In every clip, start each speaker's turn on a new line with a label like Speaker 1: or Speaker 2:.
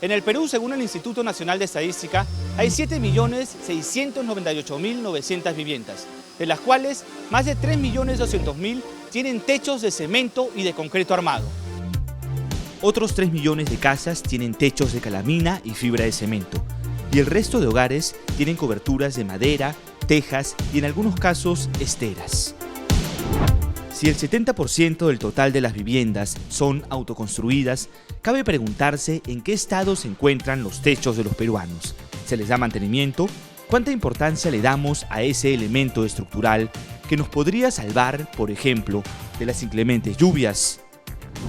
Speaker 1: En el Perú, según el Instituto Nacional de Estadística, hay 7.698.900 viviendas, de las cuales más de 3.200.000 tienen techos de cemento y de concreto armado. Otros 3 millones de casas tienen techos de calamina y fibra de cemento, y el resto de hogares tienen coberturas de madera, tejas y en algunos casos esteras. Si el 70% del total de las viviendas son autoconstruidas, cabe preguntarse en qué estado se encuentran los techos de los peruanos. ¿Se les da mantenimiento? ¿Cuánta importancia le damos a ese elemento estructural que nos podría salvar, por ejemplo, de las inclementes lluvias?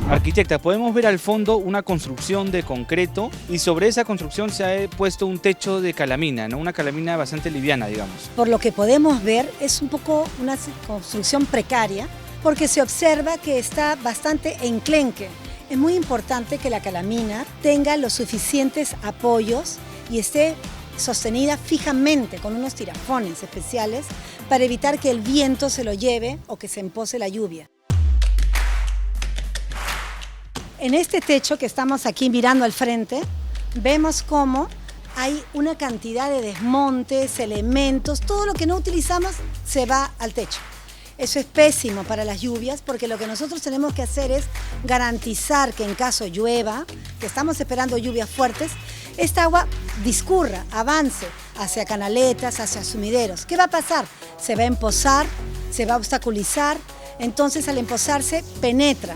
Speaker 1: Arquitecta, podemos ver al fondo una construcción de concreto y sobre esa construcción se ha puesto un techo de calamina, ¿no? Una calamina bastante liviana, digamos.
Speaker 2: Por lo que podemos ver, es un poco una construcción precaria, porque se observa que está bastante enclenque. Es muy importante que la calamina tenga los suficientes apoyos y esté sostenida fijamente con unos tirafones especiales para evitar que el viento se lo lleve o que se empose la lluvia. En este techo que estamos aquí mirando al frente, vemos cómo hay una cantidad de desmontes, elementos, todo lo que no utilizamos se va al techo. Eso es pésimo para las lluvias porque lo que nosotros tenemos que hacer es garantizar que en caso llueva, que estamos esperando lluvias fuertes, esta agua discurra, avance hacia canaletas, hacia sumideros. ¿Qué va a pasar? Se va a empozar, se va a obstaculizar, entonces al empozarse penetra.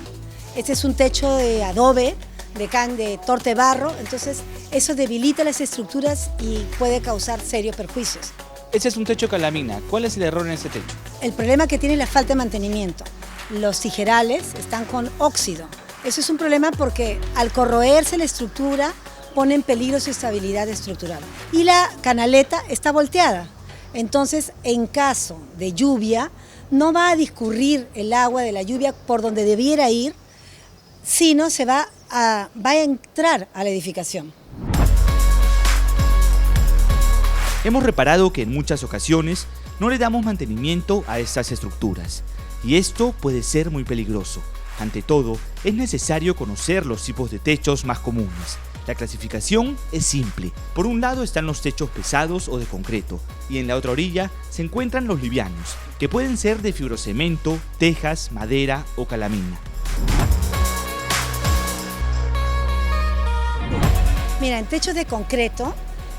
Speaker 2: Este es un techo de adobe, de torte barro, entonces eso debilita las estructuras y puede causar serios perjuicios.
Speaker 1: Ese es un techo de calamina. ¿Cuál es el error en ese techo?
Speaker 2: El problema que tiene es la falta de mantenimiento. Los tijerales están con óxido. Eso es un problema porque al corroerse la estructura pone en peligro su estabilidad estructural. Y la canaleta está volteada. Entonces, en caso de lluvia, no va a discurrir el agua de la lluvia por donde debiera ir, sino se va a entrar a la edificación.
Speaker 1: Hemos reparado que en muchas ocasiones no le damos mantenimiento a estas estructuras, y esto puede ser muy peligroso. Ante todo, es necesario conocer los tipos de techos más comunes. La clasificación es simple. Por un lado están los techos pesados o de concreto, y en la otra orilla se encuentran los livianos, que pueden ser de fibrocemento, tejas, madera o calamina.
Speaker 2: Mira, en techos de concreto,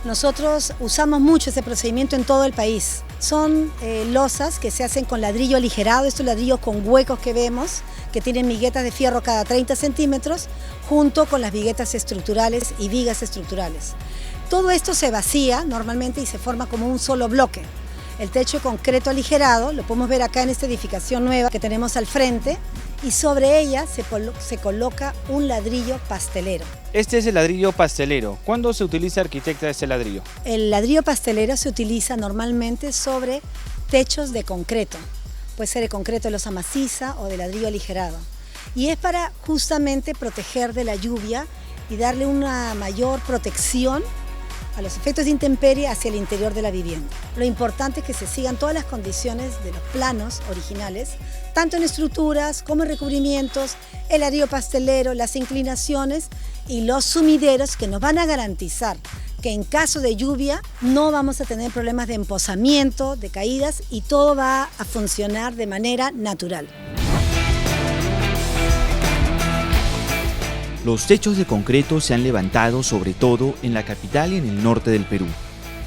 Speaker 2: nosotros usamos mucho ese procedimiento en todo el país. Son losas que se hacen con ladrillo aligerado, estos ladrillos con huecos que vemos, que tienen viguetas de fierro cada 30 centímetros, junto con las viguetas estructurales y vigas estructurales. Todo esto se vacía normalmente y se forma como un solo bloque. El techo de concreto aligerado, lo podemos ver acá en esta edificación nueva que tenemos al frente, y sobre ella se coloca un ladrillo pastelero.
Speaker 1: Este es el ladrillo pastelero. ¿Cuándo se utiliza, arquitecta, este ladrillo?
Speaker 2: El ladrillo pastelero se utiliza normalmente sobre techos de concreto. Puede ser de concreto de losa maciza o de ladrillo aligerado. Y es para justamente proteger de la lluvia y darle una mayor protección a los efectos de intemperie hacia el interior de la vivienda. Lo importante es que se sigan todas las condiciones de los planos originales, tanto en estructuras como en recubrimientos, el ladrillo pastelero, las inclinaciones y los sumideros que nos van a garantizar que en caso de lluvia no vamos a tener problemas de empozamiento, de caídas y todo va a funcionar de manera natural.
Speaker 1: Los techos de concreto se han levantado sobre todo en la capital y en el norte del Perú.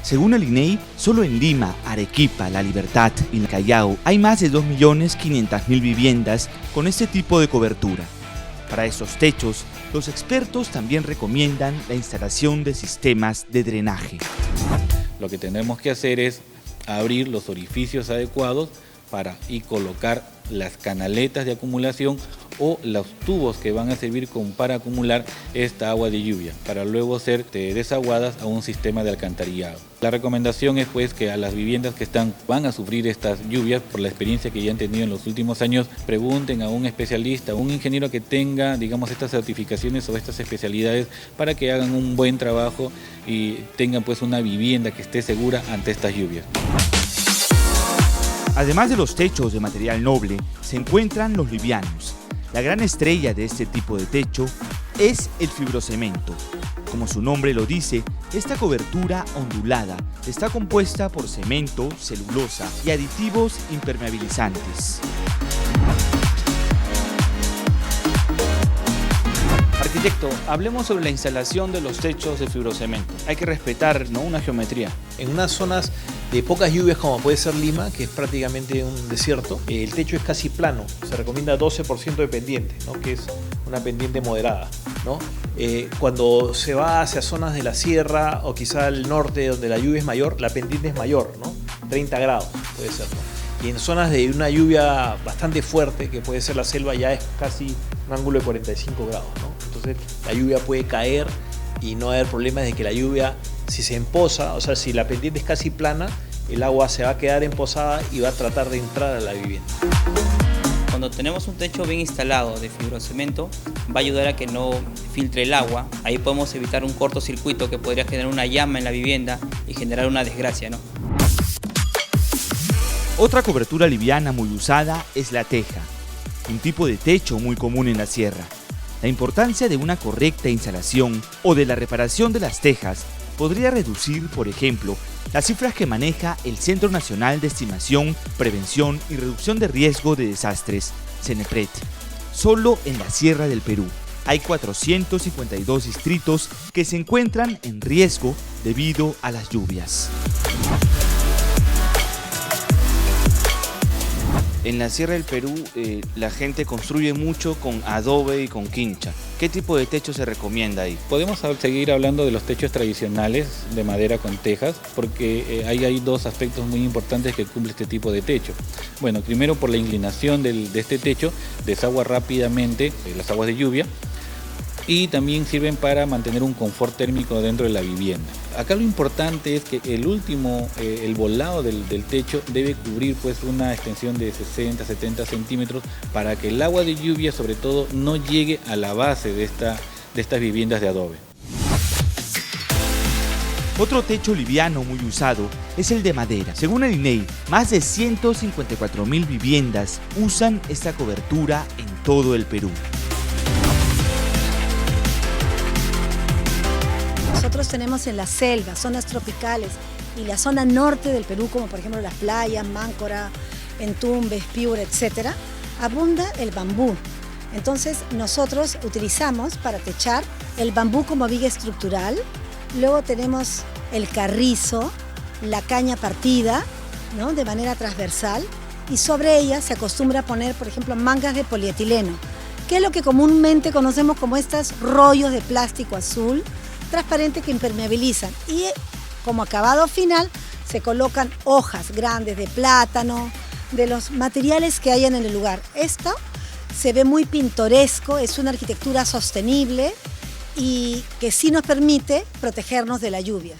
Speaker 1: Según el INEI, solo en Lima, Arequipa, La Libertad y el Callao hay más de 2.500.000 viviendas con este tipo de cobertura. Para estos techos, los expertos también recomiendan la instalación de sistemas de drenaje.
Speaker 3: Lo que tenemos que hacer es abrir los orificios adecuados y colocar las canaletas de acumulación o los tubos que van a servir para acumular esta agua de lluvia, para luego ser desaguadas a un sistema de alcantarillado. La recomendación es pues que a las viviendas que van a sufrir estas lluvias, por la experiencia que ya han tenido en los últimos años, pregunten a un especialista, a un ingeniero que tenga, digamos, estas certificaciones o estas especialidades para que hagan un buen trabajo y tengan pues una vivienda que esté segura ante estas lluvias.
Speaker 1: Además de los techos de material noble, se encuentran los livianos. La gran estrella de este tipo de techo es el fibrocemento. Como su nombre lo dice, esta cobertura ondulada está compuesta por cemento, celulosa y aditivos impermeabilizantes. Arquitecto, hablemos sobre la instalación de los techos de fibrocemento. Hay que respetar, ¿no?, una geometría.
Speaker 4: En unas zonas de pocas lluvias, como puede ser Lima, que es prácticamente un desierto, el techo es casi plano. Se recomienda 12% de pendiente, ¿no?, que es una pendiente moderada, ¿no? Cuando se va hacia zonas de la sierra o quizá al norte donde la lluvia es mayor, la pendiente es mayor, ¿no? 30 grados puede ser, ¿no? Y en zonas de una lluvia bastante fuerte, que puede ser la selva, ya es casi un ángulo de 45 grados, ¿no? Entonces la lluvia puede caer y no haber problemas de que la lluvia, si se empoza, o sea, si la pendiente es casi plana, el agua se va a quedar empozada y va a tratar de entrar a la vivienda.
Speaker 5: Cuando tenemos un techo bien instalado de fibrocemento, va a ayudar a que no filtre el agua. Ahí podemos evitar un cortocircuito que podría generar una llama en la vivienda y generar una desgracia, ¿no?
Speaker 1: Otra cobertura liviana muy usada es la teja, un tipo de techo muy común en la sierra. La importancia de una correcta instalación o de la reparación de las tejas podría reducir, por ejemplo, las cifras que maneja el Centro Nacional de Estimación, Prevención y Reducción de Riesgo de Desastres, CENEPRED. Solo en la Sierra del Perú hay 452 distritos que se encuentran en riesgo debido a las lluvias. En la Sierra del Perú la gente construye mucho con adobe y con quincha. ¿Qué tipo de techo se recomienda ahí?
Speaker 3: Podemos seguir hablando de los techos tradicionales de madera con tejas, porque ahí hay dos aspectos muy importantes que cumple este tipo de techo. Bueno, primero, por la inclinación de este techo, desagua rápidamente las aguas de lluvia, y también sirven para mantener un confort térmico dentro de la vivienda. Acá lo importante es que el volado del techo debe cubrir pues una extensión de 60-70 centímetros para que el agua de lluvia, sobre todo, no llegue a la base de estas viviendas de adobe.
Speaker 1: Otro techo liviano muy usado es el de madera. Según el INEI, más de 154.000 viviendas usan esta cobertura en todo el Perú.
Speaker 2: Nosotros tenemos en la selva, zonas tropicales y la zona norte del Perú, como por ejemplo las playas, Máncora, Entumbes, Piura, etc., abunda el bambú. Entonces nosotros utilizamos para techar el bambú como viga estructural. Luego tenemos el carrizo, la caña partida, ¿no?, de manera transversal, y sobre ella se acostumbra a poner, por ejemplo, mangas de polietileno, que es lo que comúnmente conocemos como estos rollos de plástico azul transparente que impermeabilizan, y como acabado final se colocan hojas grandes de plátano, de los materiales que hayan en el lugar. Esto se ve muy pintoresco, es una arquitectura sostenible y que sí nos permite protegernos de la lluvia.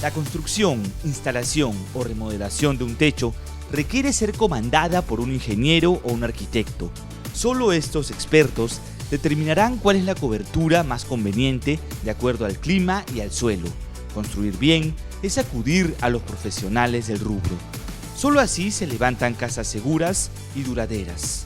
Speaker 1: La construcción, instalación o remodelación de un techo requiere ser comandada por un ingeniero o un arquitecto. Solo estos expertos determinarán cuál es la cobertura más conveniente de acuerdo al clima y al suelo. Construir bien es acudir a los profesionales del rubro. Solo así se levantan casas seguras y duraderas.